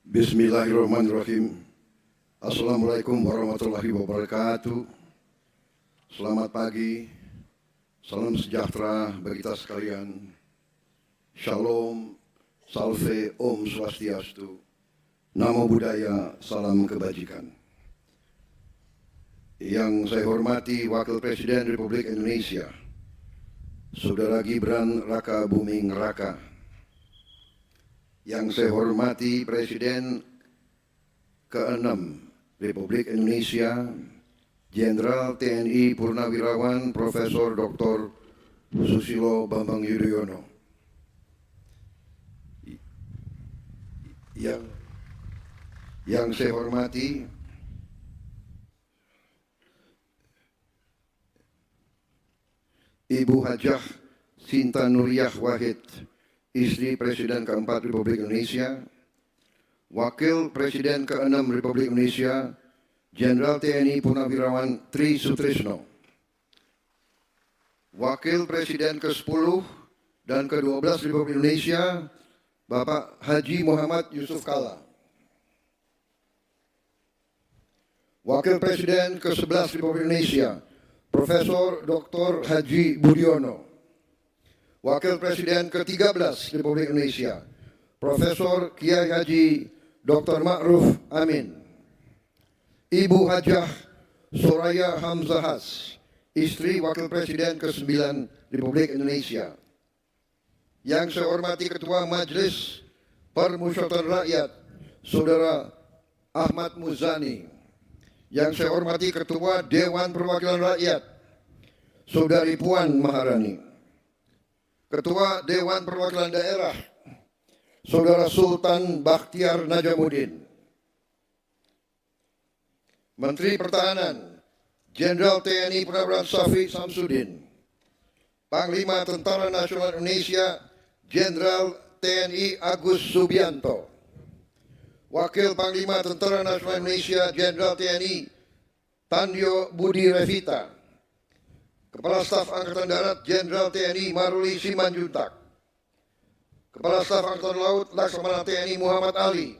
Bismillahirrahmanirrahim. Assalamualaikum warahmatullahi wabarakatuh. Selamat pagi, salam sejahtera bagi kita sekalian. Shalom, salve, om swastiastu. Namo Buddhaya, salam kebajikan. Yang saya hormati Wakil Presiden Republik Indonesia, Saudara Gibran Raka Buming Raka. Yang saya hormati Presiden ke-6 Republik Indonesia, Jenderal TNI Purnawirawan Profesor Dr. Susilo Bambang Yudhoyono. Yang saya hormati Ibu Hajah Sinta Nuriyah Wahid, istri Presiden ke-4 Republik Indonesia, Wakil Presiden ke-6 Republik Indonesia, Jenderal TNI Purnawirawan Tri Sutrisno, Wakil Presiden ke-10 dan ke-12 Republik Indonesia, Bapak Haji Muhammad Yusuf Kalla, Wakil Presiden ke-11 Republik Indonesia, Profesor Dr. Haji Budiono, Wakil Presiden ke-13 Republik Indonesia, Profesor Kiai Haji Dr. Ma'ruf Amin, Ibu Hajah Soraya Hamzahas, istri Wakil Presiden ke-9 Republik Indonesia. Yang saya hormati Ketua Majelis Permusyawaratan Rakyat, Saudara Ahmad Muzani. Yang saya hormati Ketua Dewan Perwakilan Rakyat, Saudari Puan Maharani. Ketua Dewan Perwakilan Daerah, Saudara Sultan Bakhtiar Najamuddin. Menteri Pertahanan, Jenderal TNI Purnawirawan Shafii Samsudin. Panglima Tentara Nasional Indonesia, Jenderal TNI Agus Subianto. Wakil Panglima Tentara Nasional Indonesia, Jenderal TNI Tandio Budi Revita. Kepala Staf Angkatan Darat Jenderal TNI Maruli Simanjuntak. Kepala Staf Angkatan Laut Laksamana TNI Muhammad Ali.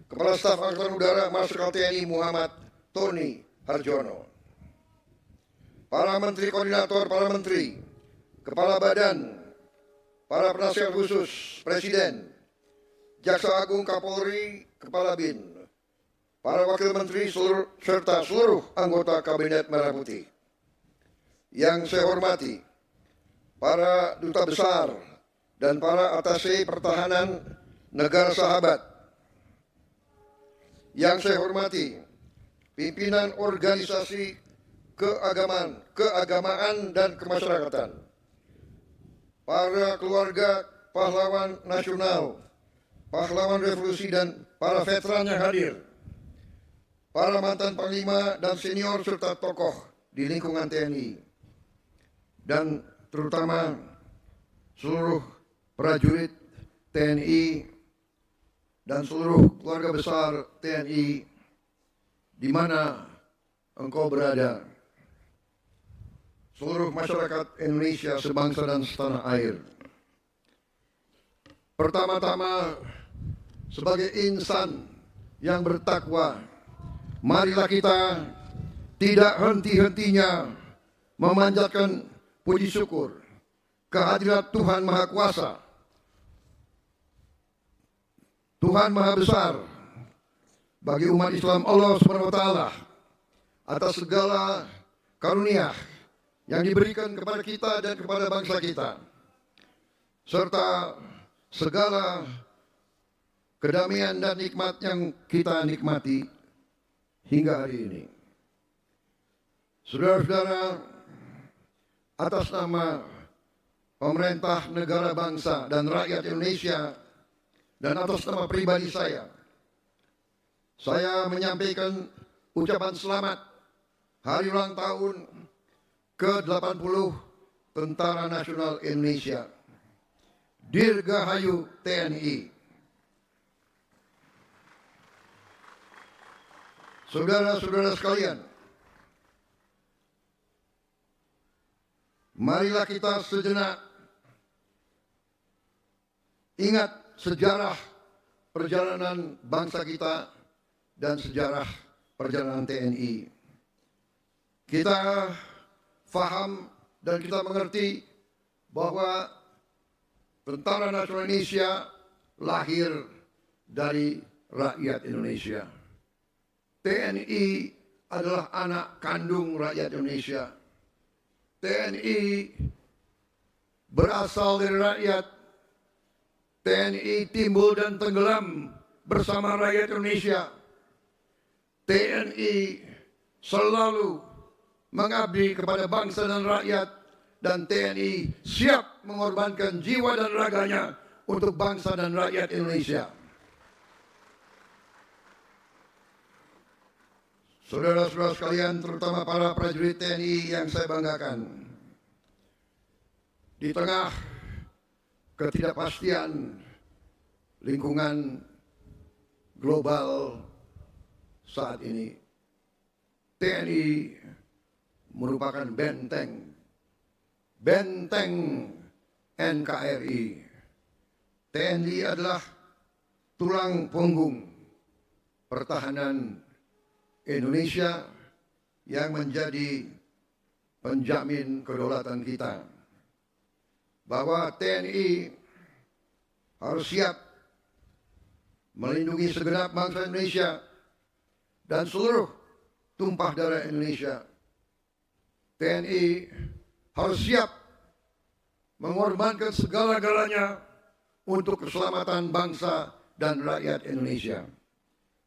Kepala Staf Angkatan Udara Marsikal TNI Muhammad Tony Harjono. Para Menteri Koordinator, para Menteri, Kepala Badan, para Penasihat Khusus Presiden, Jaksa Agung Kapolri, Kepala BIN, para Wakil Menteri serta seluruh anggota Kabinet Merah Putih. Yang saya hormati para duta besar dan para atase pertahanan negara sahabat. Yang saya hormati pimpinan organisasi keagamaan dan kemasyarakatan, para keluarga pahlawan nasional, pahlawan revolusi dan para veteran yang hadir, para mantan panglima dan senior serta tokoh di lingkungan TNI, dan terutama seluruh prajurit TNI dan seluruh keluarga besar TNI di mana engkau berada, seluruh masyarakat Indonesia sebangsa dan setanah air. Pertama-tama, sebagai insan yang bertakwa, marilah kita tidak henti-hentinya memanjatkan puji syukur kehadirat Tuhan Maha Kuasa, Tuhan Maha Besar bagi umat Islam Allah Subhanahu wa Ta'ala atas segala karunia yang diberikan kepada kita dan kepada bangsa kita, serta segala kedamaian dan nikmat yang kita nikmati hingga hari ini. Saudara-saudara, atas nama pemerintah negara bangsa dan rakyat Indonesia dan atas nama pribadi saya menyampaikan ucapan selamat Hari Ulang Tahun ke-80 Tentara Nasional Indonesia. Dirgahayu TNI. Saudara-saudara sekalian, marilah kita sejenak ingat sejarah perjalanan bangsa kita dan sejarah perjalanan TNI. Kita faham dan kita mengerti bahwa Tentara Nasional Indonesia lahir dari rakyat Indonesia. TNI adalah anak kandung rakyat Indonesia. TNI berasal dari rakyat. TNI timbul dan tenggelam bersama rakyat Indonesia. TNI selalu mengabdi kepada bangsa dan rakyat, dan TNI siap mengorbankan jiwa dan raganya untuk bangsa dan rakyat Indonesia. Saudara-saudara sekalian, terutama para prajurit TNI yang saya banggakan, di tengah ketidakpastian lingkungan global saat ini, TNI merupakan benteng NKRI. TNI adalah tulang punggung pertahanan Indonesia yang menjadi penjamin kedaulatan kita. Bahwa TNI harus siap melindungi segenap bangsa Indonesia dan seluruh tumpah darah Indonesia. TNI harus siap mengorbankan segala-galanya untuk keselamatan bangsa dan rakyat Indonesia.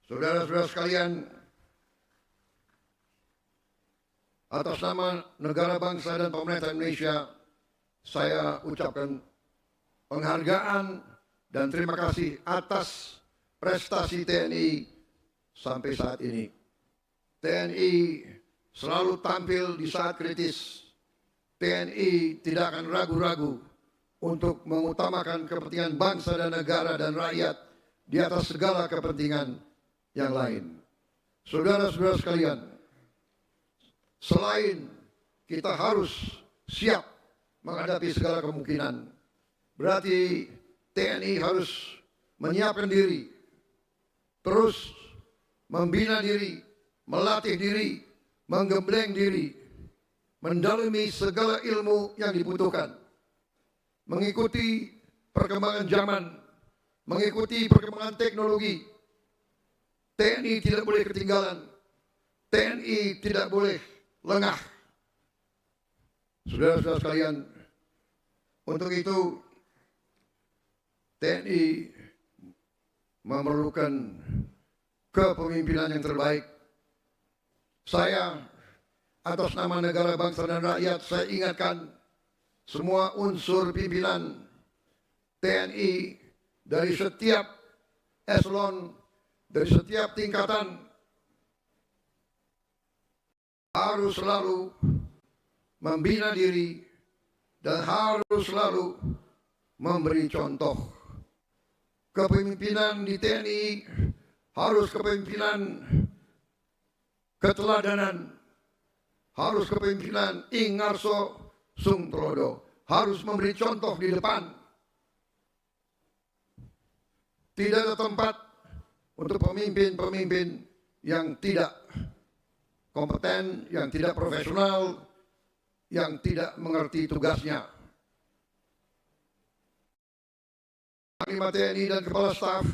Saudara-saudara sekalian, atas nama negara, bangsa, dan pemerintah Indonesia, saya ucapkan penghargaan dan terima kasih atas prestasi TNI sampai saat ini. TNI selalu tampil di saat kritis. TNI tidak akan ragu-ragu untuk mengutamakan kepentingan bangsa dan negara dan rakyat di atas segala kepentingan yang lain. Saudara-saudara sekalian, selain kita harus siap menghadapi segala kemungkinan, berarti TNI harus menyiapkan diri, terus membina diri, melatih diri, menggembleng diri, mendalami segala ilmu yang dibutuhkan, mengikuti perkembangan zaman, mengikuti perkembangan teknologi. TNI tidak boleh ketinggalan, TNI tidak boleh lengah. Saudara-saudara sekalian, untuk itu TNI memerlukan kepemimpinan yang terbaik. Saya atas nama negara, bangsa, dan rakyat, saya ingatkan semua unsur pimpinan TNI dari setiap eselon, dari setiap tingkatan, harus selalu membina diri dan harus selalu memberi contoh. Kepemimpinan di TNI harus kepemimpinan keteladanan, harus kepemimpinan Ingarso Sungtrodo, harus memberi contoh di depan. Tidak ada tempat untuk pemimpin-pemimpin yang tidak kompeten, yang tidak profesional, yang tidak mengerti tugasnya. Panglima TNI dan Kepala Staf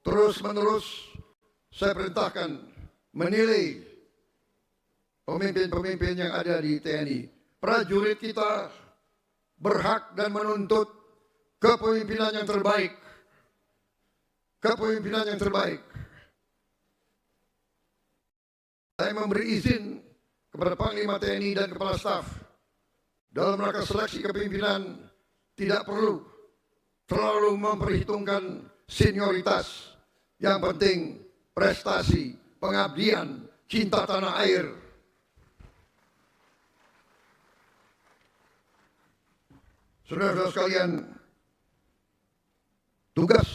terus-menerus saya perintahkan menilai pemimpin-pemimpin yang ada di TNI. Prajurit kita berhak dan menuntut kepemimpinan yang terbaik. Kepemimpinan yang terbaik. Saya memberi izin kepada Panglima TNI dan Kepala Staf dalam rangka seleksi kepemimpinan tidak perlu terlalu memperhitungkan senioritas. Yang penting prestasi, pengabdian, cinta tanah air. Saudara-saudara sekalian, tugas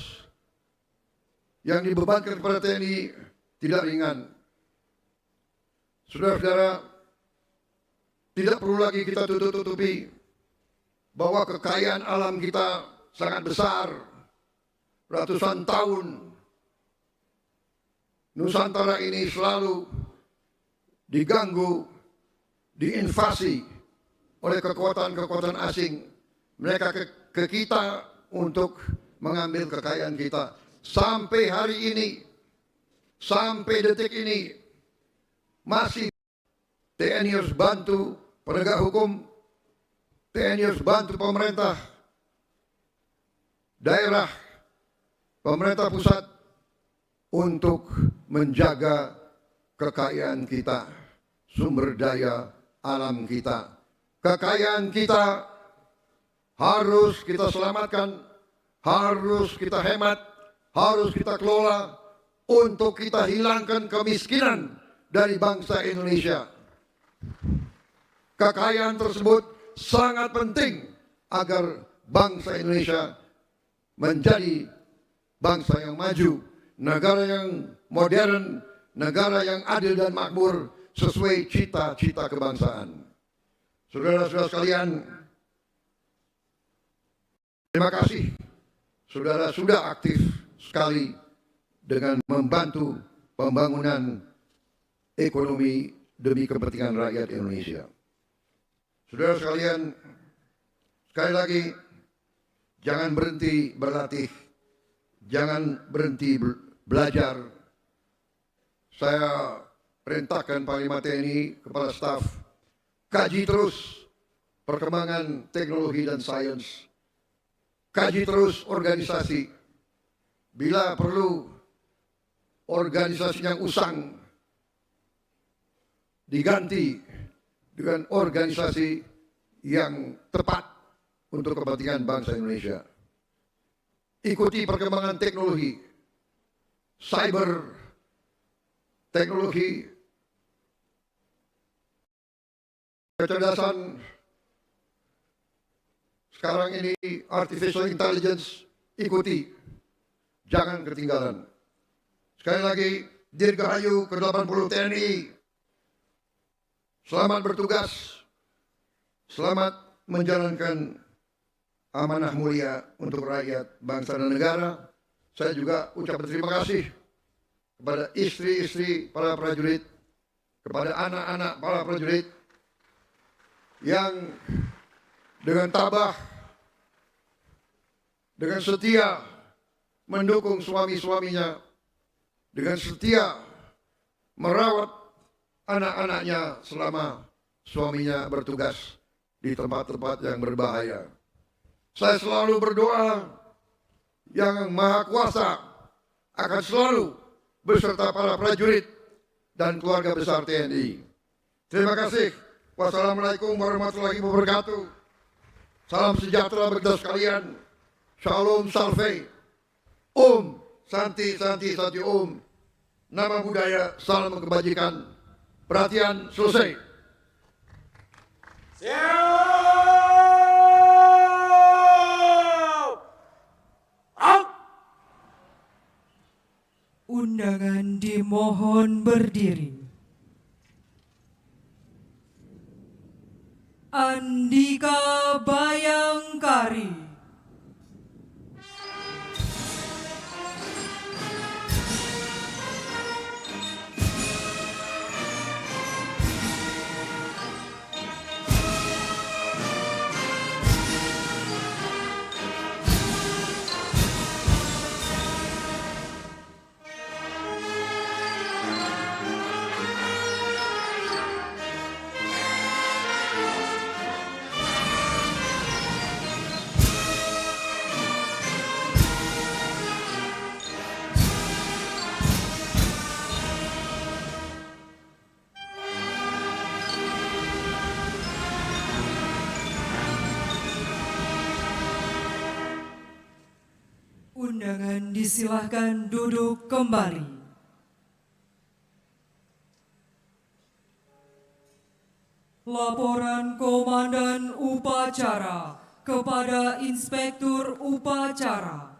yang dibebankan kepada TNI tidak ringan. Saudara-saudara, tidak perlu lagi kita tutup-tutupi bahwa kekayaan alam kita sangat besar. ratusan tahun Nusantara ini selalu diganggu, diinvasi oleh kekuatan-kekuatan asing. Mereka ke kita untuk mengambil kekayaan kita. Sampai hari ini, sampai detik ini, masih TNI harus bantu penegak hukum, TNI harus bantu pemerintah daerah, pemerintah pusat untuk menjaga kekayaan kita, sumber daya alam kita. Kekayaan kita harus kita selamatkan, harus kita hemat, harus kita kelola untuk kita hilangkan kemiskinan dari bangsa Indonesia. Kekayaan tersebut sangat penting agar bangsa Indonesia menjadi bangsa yang maju, negara yang modern, negara yang adil dan makmur sesuai cita-cita kebangsaan. Saudara-saudara sekalian, terima kasih saudara sudah aktif sekali dengan membantu pembangunan ekonomi demi kepentingan rakyat Indonesia. Saudara sekalian, sekali lagi, jangan berhenti berlatih, jangan berhenti belajar. Saya perintahkan Panglima TNI kepada staf, kaji terus perkembangan teknologi dan sains, kaji terus organisasi. Bila perlu organisasi yang usang diganti dengan organisasi yang tepat untuk kepentingan bangsa Indonesia. Ikuti perkembangan teknologi, cyber, teknologi, kecerdasan, sekarang ini artificial intelligence, ikuti, jangan ketinggalan. Sekali lagi, Dirgahayu ke-80 TNI, selamat bertugas, selamat menjalankan amanah mulia untuk rakyat, bangsa dan negara. Saya juga ucapkan terima kasih kepada istri-istri para prajurit, kepada anak-anak para prajurit yang dengan tabah, dengan setia mendukung suami-suaminya, dengan setia merawat anak-anaknya selama suaminya bertugas di tempat-tempat yang berbahaya. Saya selalu berdoa yang Maha Kuasa akan selalu beserta para prajurit dan keluarga besar TNI. Terima kasih. Wassalamualaikum warahmatullahi wabarakatuh. Salam sejahtera bagi kita sekalian. Shalom Salve. Om Santi Santi Santi Om. Nama budaya, salam kebajikan. Perhatian, selesai. Undangan dimohon berdiri. Andika Bayangkari. Undangan disilahkan duduk kembali. Laporan Komandan Upacara kepada Inspektur Upacara.